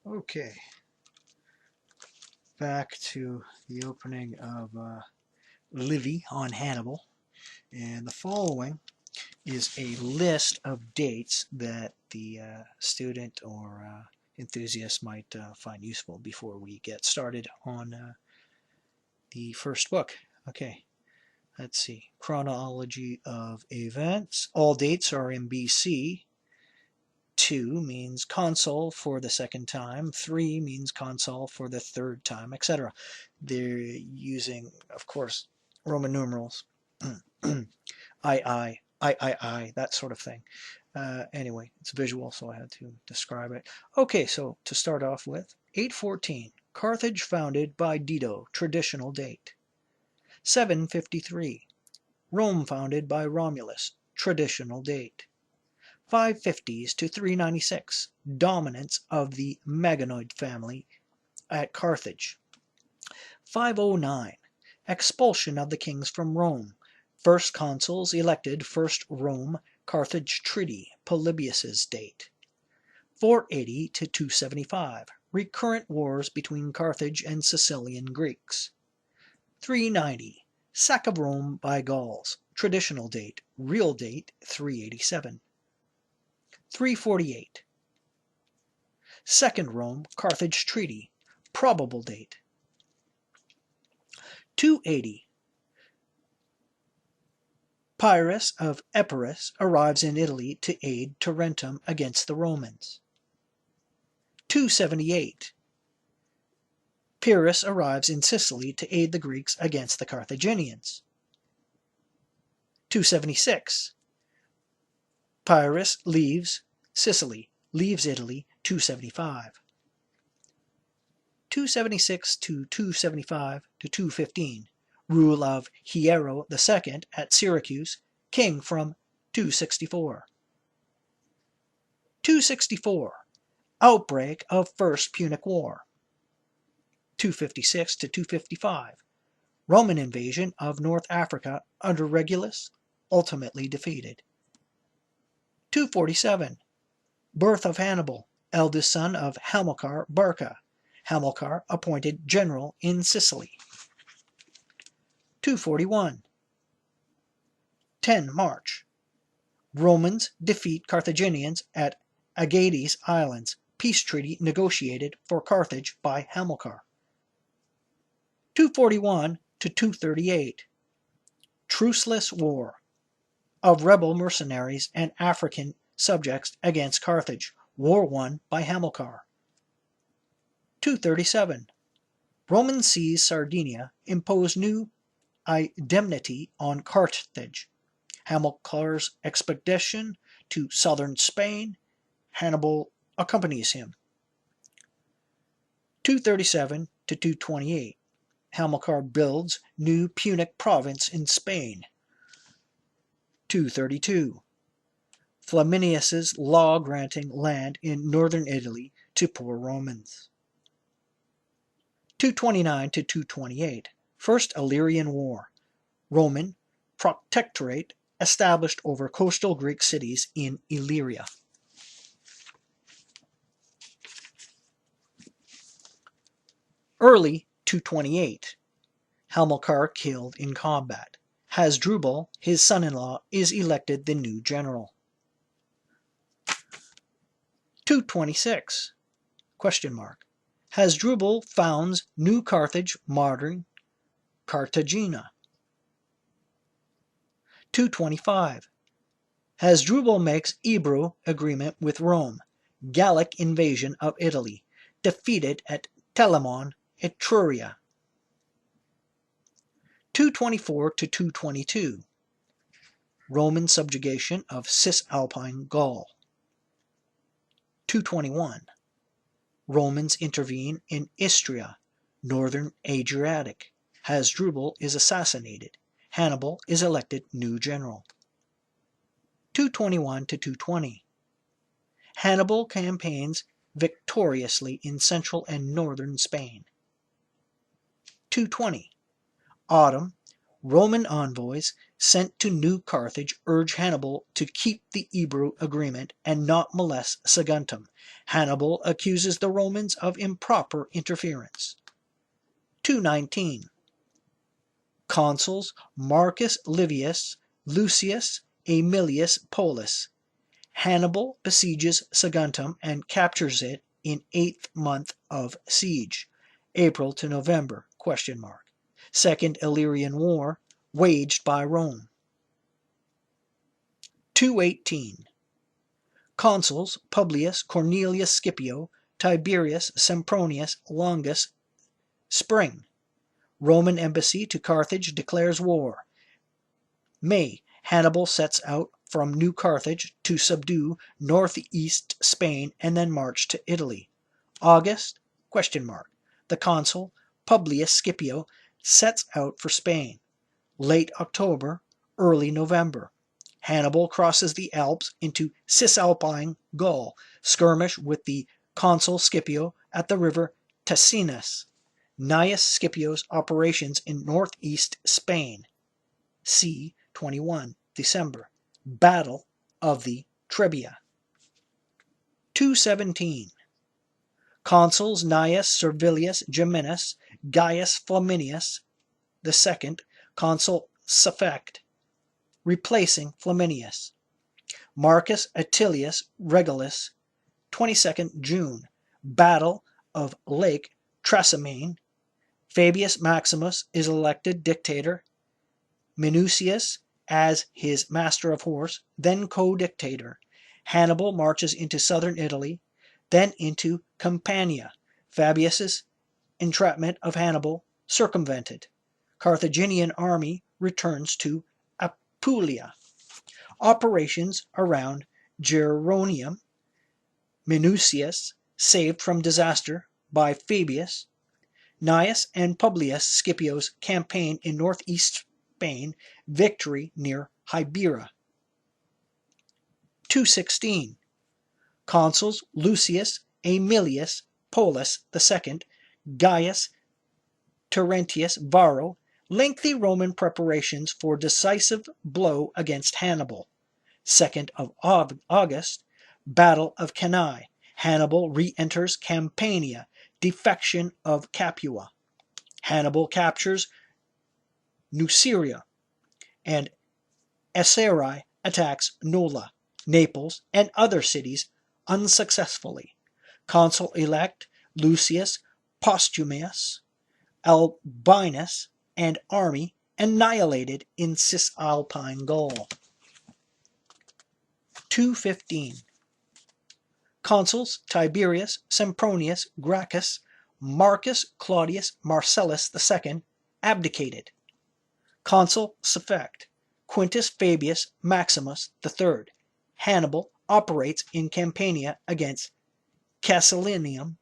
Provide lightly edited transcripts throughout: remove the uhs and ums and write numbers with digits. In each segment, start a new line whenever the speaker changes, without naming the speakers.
Okay, back to the opening of Livy on Hannibal. And the following is a list of dates that the student or enthusiast might find useful before we get started on the first book. Okay, let's see. Chronology of events. All dates are in BC. 2 means consul for the second time. 3 means consul for the third time, etc. They're using, of course, Roman numerals. I, that sort of thing. Anyway, it's visual, so I had to describe it. Okay, so to start off with, 814, Carthage founded by Dido, traditional date. 753, Rome founded by Romulus, traditional date. 550s to 396, dominance of the Maganoid family at Carthage. 509, expulsion of the kings from Rome. First consuls elected, first Rome, Carthage Treaty, Polybius's date. 480 to 275, recurrent wars between Carthage and Sicilian Greeks. 390, sack of Rome by Gauls, traditional date, real date 387. 348, Second Rome, Carthage Treaty, probable date. 280, Pyrrhus of Epirus arrives in Italy to aid Tarentum against the Romans. 278, Pyrrhus arrives in Sicily to aid the Greeks against the Carthaginians. 276, Pyrrhus leaves Sicily, leaves Italy. 275. 276 to 275 to 215, rule of Hiero II at Syracuse, king from 264. 264, outbreak of First Punic War. 256 to 255, Roman invasion of North Africa under Regulus, ultimately defeated. 247, birth of Hannibal, eldest son of Hamilcar Barca. Hamilcar appointed general in Sicily. 241, 10 March, Romans defeat Carthaginians at Agades Islands. Peace treaty negotiated for Carthage by Hamilcar. 241 to 238, truceless war of rebel mercenaries and African subjects against Carthage. War won by Hamilcar. 237, Romans seize Sardinia, impose new indemnity on Carthage. Hamilcar's expedition to southern Spain. Hannibal accompanies him. 237 to 228, Hamilcar builds new Punic province in Spain. 232, Flaminius's law granting land in northern Italy to poor Romans. 229 to 228, First Illyrian War. Roman protectorate established over coastal Greek cities in Illyria. Early 228, Hamilcar killed in combat. Hasdrubal, his son-in-law, is elected the new general. 226, question mark, Hasdrubal founds New Carthage, modern Cartagena. 225, Hasdrubal makes Ebro agreement with Rome. Gallic invasion of Italy, defeated at Telamon, Etruria. 224 to 222, Roman subjugation of Cisalpine Gaul. 221, Romans intervene in Istria, northern Adriatic. Hasdrubal is assassinated. Hannibal is elected new general. 221 to 220, Hannibal campaigns victoriously in central and northern Spain. 220, autumn, Roman envoys sent to New Carthage, urge Hannibal to keep the Ebro agreement and not molest Saguntum. Hannibal accuses the Romans of improper interference. 219. Consuls Marcus Livius, Lucius Aemilius Polus. Hannibal besieges Saguntum and captures it in 8th month of siege, April to November, ? Second Illyrian War, waged by Rome. 218. Consuls Publius Cornelius Scipio, Tiberius Sempronius Longus. Spring. Roman embassy to Carthage declares war. May. Hannibal sets out from New Carthage to subdue northeast Spain and then march to Italy. August? ? The consul, Publius Scipio, sets out for Spain. Late October, early November. Hannibal crosses the Alps into Cisalpine Gaul, skirmish with the consul Scipio at the river Ticinus. Gnaeus Scipio's operations in northeast Spain. C. 21, December. Battle of the Trebia. 217. Consuls Gnaeus Servilius Geminus, Gaius Flaminius II, consul suffect, replacing Flaminius. Marcus Attilius Regulus, 22nd June. Battle of Lake Trasimene. Fabius Maximus is elected dictator. Minucius as his master of horse, then co-dictator. Hannibal marches into southern Italy, then into Campania. Fabius's entrapment of Hannibal circumvented. Carthaginian army returns to Apulia. Operations around Geronium. Minucius saved from disaster by Fabius. Gnaeus and Publius Scipio's campaign in northeast Spain, victory near Hybera. 216. Consuls Lucius Aemilius Polus II, Gaius Terentius Varro, lengthy Roman preparations for decisive blow against Hannibal. 2nd of August, Battle of Cannae. Hannibal re-enters Campania, defection of Capua. Hannibal captures Nuceria, and Essari attacks Nola, Naples, and other cities unsuccessfully. Consul-elect Lucius Postumius Albinus and army annihilated in Cisalpine Gaul. 215. Consuls Tiberius, Sempronius, Gracchus, Marcus Claudius Marcellus II abdicated. Consul suffect Quintus Fabius Maximus III. Hannibal operates in Campania against Casilinium,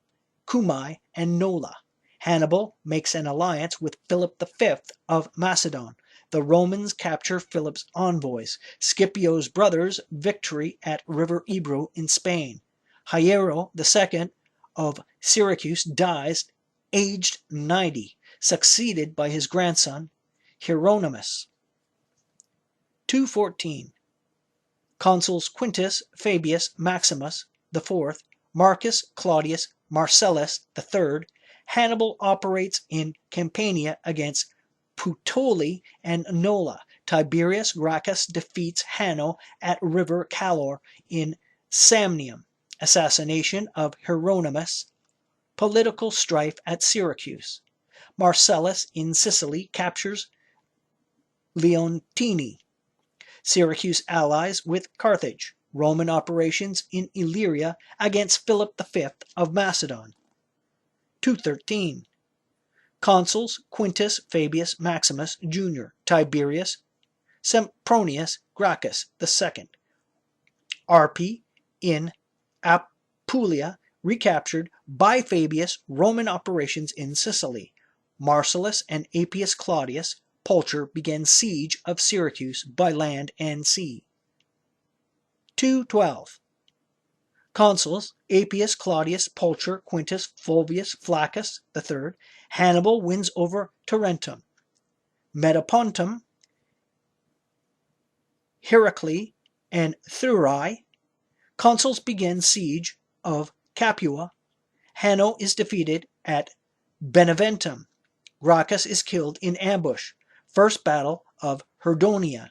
Cumae, and Nola. Hannibal makes an alliance with Philip V of Macedon. The Romans capture Philip's envoys. Scipio's brothers victory at River Ebro in Spain. Hiero II of Syracuse dies aged 90, succeeded by his grandson Hieronymus. 214. Consuls Quintus Fabius Maximus IV, Marcus Claudius Marcellus III. Hannibal operates in Campania against Puteoli and Nola. Tiberius Gracchus defeats Hanno at River Calor in Samnium. Assassination of Hieronymus. Political strife at Syracuse. Marcellus in Sicily captures Leontini. Syracuse allies with Carthage. Roman operations in Illyria against Philip V of Macedon. 213. Consuls Quintus Fabius Maximus Jr., Tiberius Sempronius Gracchus II. Arpi in Apulia recaptured by Fabius. Roman operations in Sicily. Marcellus and Appius Claudius Pulcher began siege of Syracuse by land and sea. 212. Consuls Appius Claudius Pulcher Quintus Fulvius Flaccus III. Hannibal wins over Tarentum. Metapontum Heraclea, and Thurii. Consuls begin siege of Capua. Hanno is defeated at Beneventum. Gracchus is killed in ambush. First battle of Herdonia.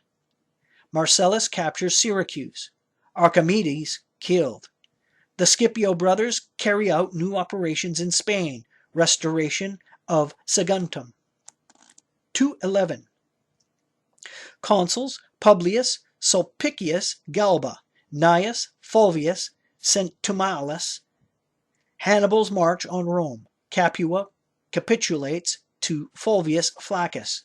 Marcellus captures Syracuse. Archimedes killed. The Scipio brothers carry out new operations in Spain. Restoration of Saguntum. 211. Consuls Publius Sulpicius Galba, Gnaeus Fulvius Centumalus. Hannibal's march on Rome. Capua capitulates to Fulvius Flaccus.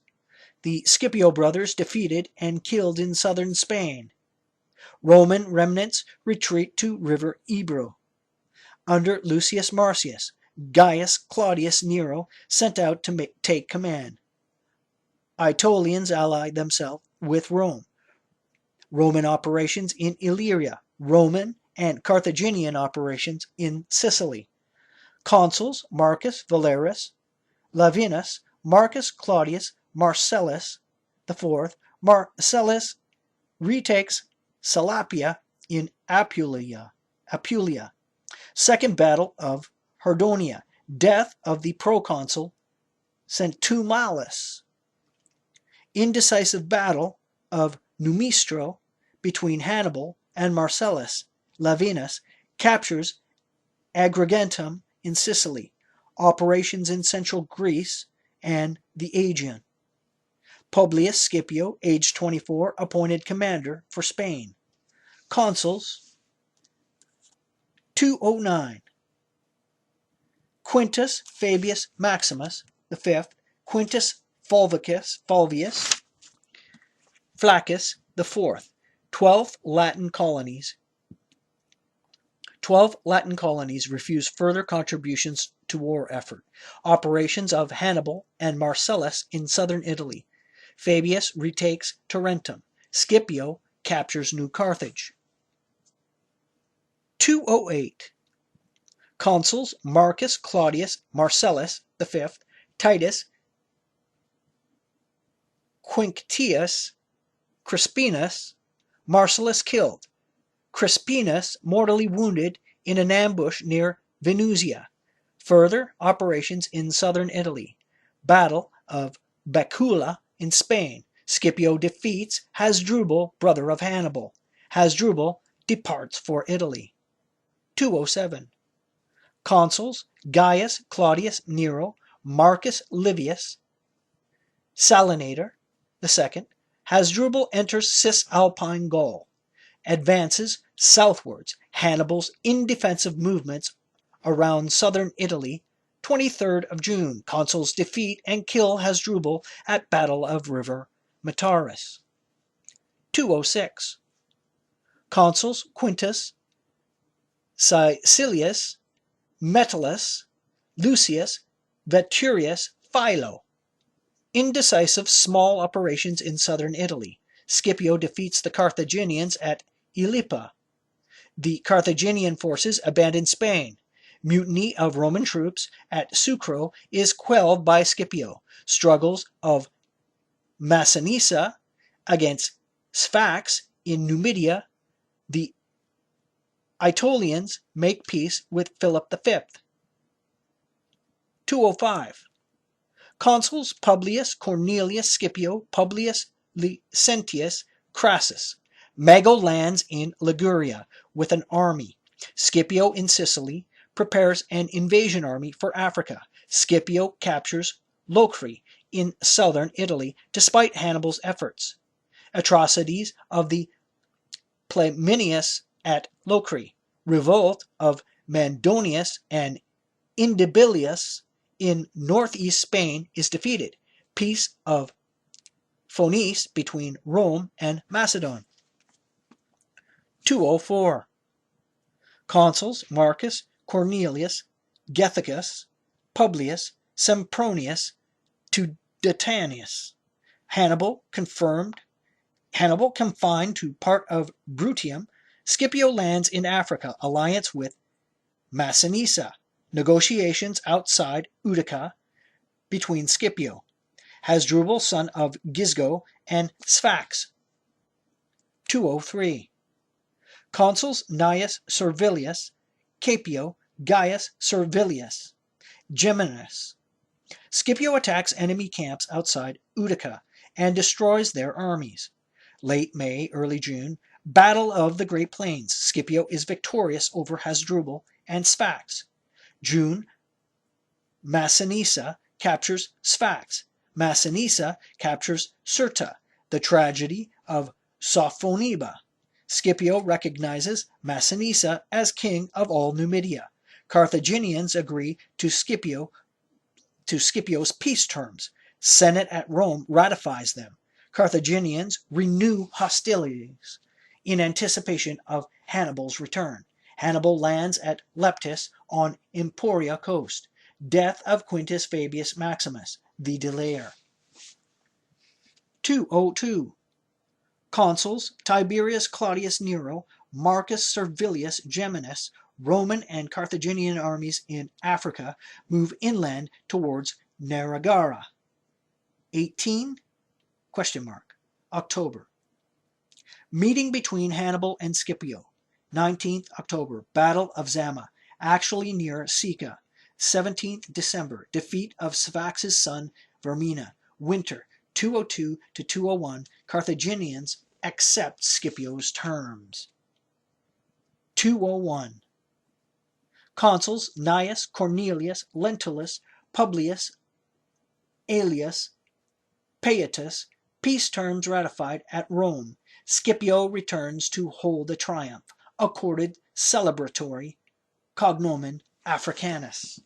The Scipio brothers defeated and killed in southern Spain. Roman remnants retreat to river Ebro. Under Lucius Marcius, Gaius Claudius Nero sent out to take command. Aetolians allied themselves with Rome. Roman operations in Illyria. Roman and Carthaginian operations in Sicily. Consuls Marcus Valerius, Lavinus, Marcus Claudius Marcellus IV. Marcellus retakes Salapia in Apulia. Second battle of Herdonia. Death of the proconsul Centumalus. Indecisive battle of Numistro between Hannibal and Marcellus. Lavinus captures Agrigentum in Sicily. Operations in central Greece and the Aegean. Publius Scipio, age 24, appointed commander for Spain. Consuls 209. Quintus Fabius Maximus V, Quintus Fulvius Flaccus IV. 12 Latin colonies refused further contributions to war effort. Operations of Hannibal and Marcellus in southern Italy. Fabius retakes Tarentum. Scipio captures New Carthage. 208. Consuls Marcus Claudius Marcellus V, Titus Quinctius Crispinus. Marcellus killed. Crispinus mortally wounded in an ambush near Venusia. Further operations in southern Italy. Battle of Bacula in Spain. Scipio defeats Hasdrubal, brother of Hannibal. Hasdrubal departs for Italy. 207. Consuls Gaius Claudius Nero, Marcus Livius Salinator II. Hasdrubal enters Cisalpine Gaul. Advances southwards. Hannibal's indefensive movements around southern Italy. 23rd of June. Consuls defeat and kill Hasdrubal at Battle of River Metaurus. 206. Consuls Quintus Caecilius Metellus Lucius Veturius Philo. Indecisive small operations in southern Italy. Scipio defeats the Carthaginians at Ilipa. The Carthaginian forces abandon Spain. Mutiny of Roman troops at Sucro is quelled by Scipio. Struggles of Massinissa against Sfax in Numidia. The Aetolians make peace with Philip V. 205. Consuls Publius Cornelius Scipio Publius Licentius Crassus. Mago lands in Liguria with an army. Scipio in Sicily prepares an invasion army for Africa. Scipio captures Locri in southern Italy despite Hannibal's efforts. Atrocities of the Plaminius at Locri. Revolt of Mandonius and Indibilius in northeast Spain is defeated. Peace of Phoenice between Rome and Macedon. 204. Consuls Marcus Cornelius Gethicus Publius Sempronius Tuditanus. Hannibal confined to part of Bruttium. Scipio lands in Africa. Alliance with Massinissa. Negotiations outside Utica between Scipio, Hasdrubal son of Gisgo, and Sfax. 203. Consuls Gnaeus Servilius, Capio, Gaius Servilius, Geminus. Scipio attacks enemy camps outside Utica and destroys their armies. Late May, early June, Battle of the Great Plains. Scipio is victorious over Hasdrubal and Sfax. June, Massinissa captures Sfax. Massinissa captures Cirta. The tragedy of Sophoniba. Scipio recognizes Massinissa as king of all Numidia. Carthaginians agree to Scipio's peace terms. Senate at Rome ratifies them. Carthaginians renew hostilities in anticipation of Hannibal's return. Hannibal lands at Leptis on Emporia coast. Death of Quintus Fabius Maximus, the delayer. 202. Consuls Tiberius Claudius Nero, Marcus Servilius Geminus, Roman and Carthaginian armies in Africa move inland towards Neragara. 18? October. Meeting between Hannibal and Scipio. 19th October. Battle of Zama, actually near Sica. 17th December. Defeat of Sfax's son Vermina. Winter 202 to 201. Carthaginians accept Scipio's terms. 201. Consuls Gnaeus, Cornelius, Lentulus, Publius, Aelius, Paetus, peace terms ratified at Rome. Scipio returns to hold the triumph. Accorded celebratory cognomen Africanus.